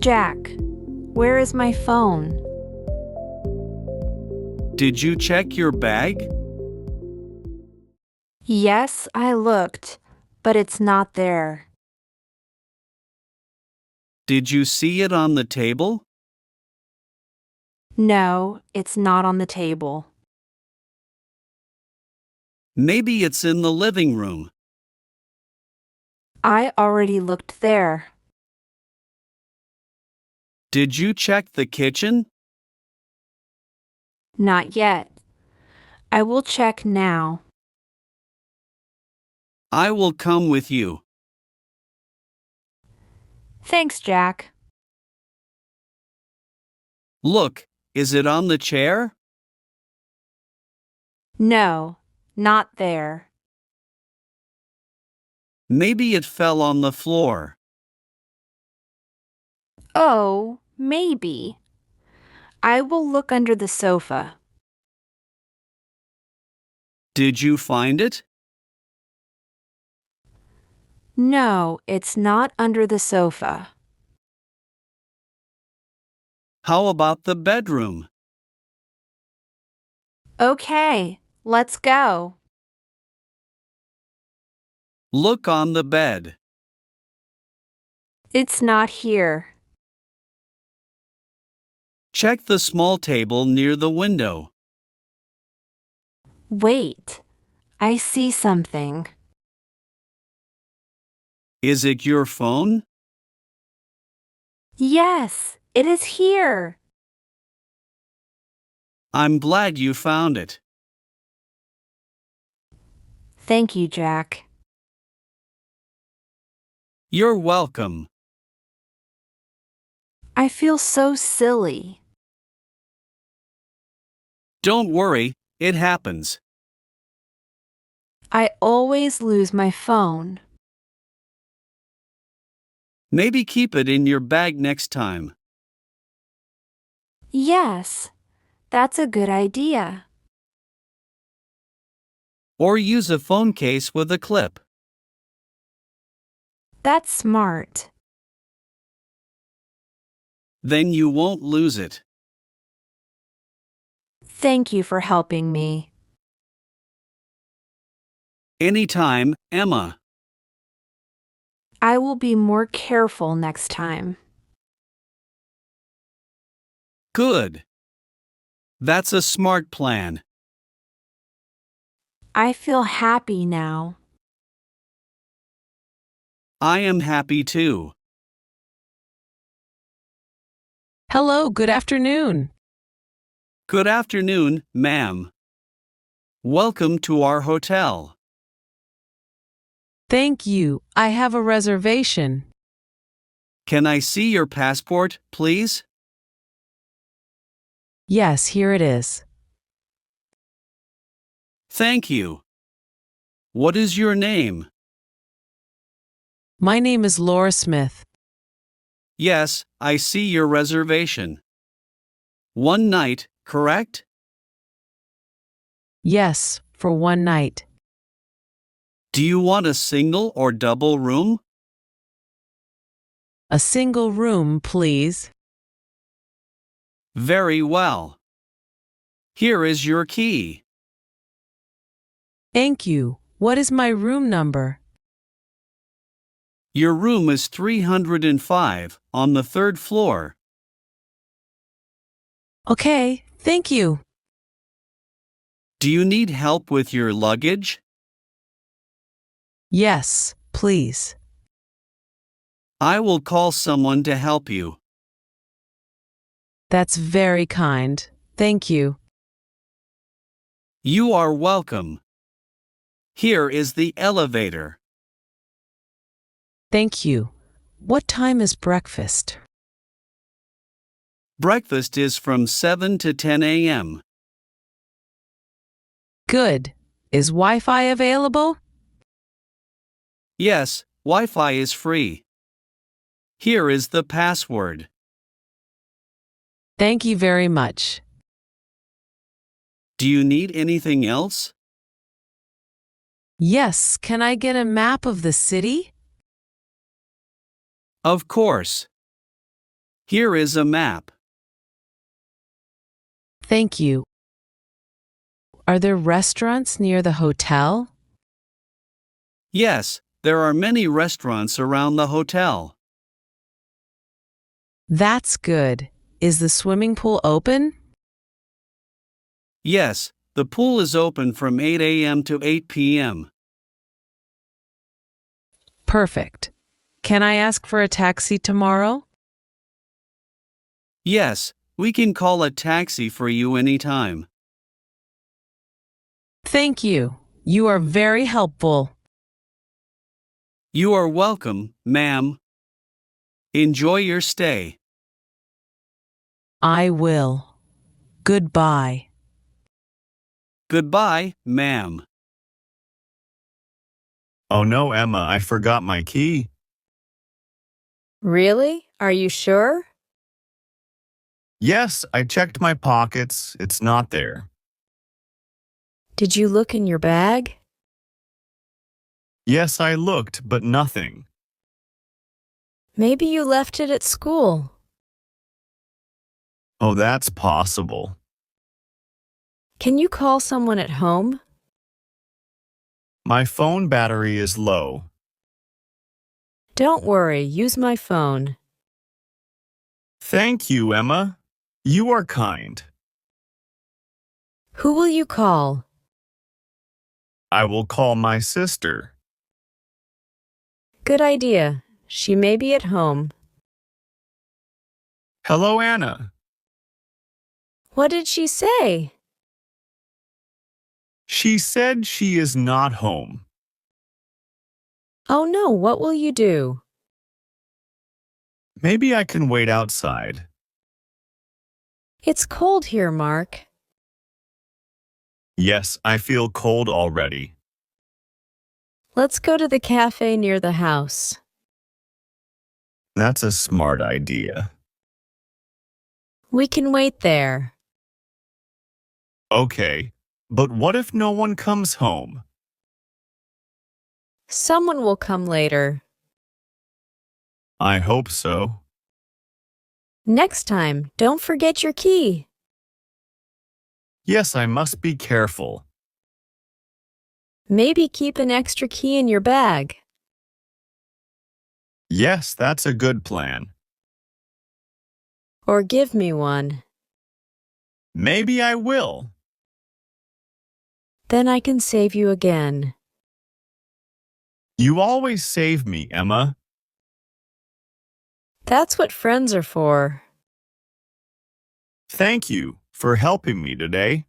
Jack, where is my phone? Did you check your bag? Yes, I looked, but it's not there. Did you see it on the table? No, it's not on the table. Maybe it's in the living room. I already looked there. Did you check the kitchen? Not yet. I will check now. I will come with you. Thanks, Jack. Look, is it on the chair? No, not there. Maybe it fell on the floor. Oh, maybe. I will look under the sofa. Did you find it? No, it's not under the sofa. How about the bedroom? Okay, let's go. Look on the bed. It's not here. Check the small table near the window. Wait, I see something. Is it your phone? Yes, it is here. I'm glad you found it. Thank you, Jack. You're welcome. I feel so silly. Don't worry, it happens. I always lose my phone. Maybe keep it in your bag next time. Yes, that's a good idea. Or use a phone case with a clip. That's smart. Then you won't lose it. Thank you for helping me. Anytime, Emma. I will be more careful next time. Good. That's a smart plan. I feel happy now. I am happy too. Hello, good afternoon. Good afternoon, ma'am. Welcome to our hotel. Thank you. I have a reservation. Can I see your passport, please? Yes, here it is. Thank you. What is your name? My name is Laura Smith. Yes, I see your reservation. One night, correct? Yes, for one night. Do you want a single or double room? A single room, please. Very well. Here is your key. Thank you. What is my room number? Your room is 305 on the third floor. Okay, thank you. Do you need help with your luggage? Yes, please. I will call someone to help you. That's very kind. Thank you. You are welcome. Here is the elevator. Thank you. What time is breakfast? Breakfast is from 7 to 10 a.m. Good. Is Wi-Fi available? Yes, Wi-Fi is free. Here is the password. Thank you very much. Do you need anything else? Yes, can I get a map of the city? Of course. Here is a map. Thank you. Are there restaurants near the hotel? Yes, there are many restaurants around the hotel. That's good. Is the swimming pool open? Yes, the pool is open from 8 a.m. to 8 p.m. Perfect. Can I ask for a taxi tomorrow? Yes, we can call a taxi for you anytime. Thank you. You are very helpful. You are welcome, ma'am. Enjoy your stay. I will. Goodbye. Goodbye, ma'am. Oh no, Emma, I forgot my key. Really? Are you sure? Yes, I checked my pockets. It's not there. Did you look in your bag? Yes, I looked, but nothing. Maybe you left it at school. Oh, that's possible. Can you call someone at home? My phone battery is low. Don't worry, use my phone. Thank you, Emma. You are kind. Who will you call? I will call my sister. Good idea. She may be at home. Hello, Anna. What did she say? She said she is not home. Oh no, what will you do? Maybe I can wait outside. It's cold here, Mark. Yes, I feel cold already. Let's go to the cafe near the house. That's a smart idea. We can wait there. Okay, but what if no one comes home? Someone will come later. I hope so. Next time, don't forget your key. Yes, I must be careful. Maybe keep an extra key in your bag. Yes, that's a good plan. Or give me one. Maybe I will. Then I can save you again. You always save me, Emma. That's what friends are for. Thank you for helping me today.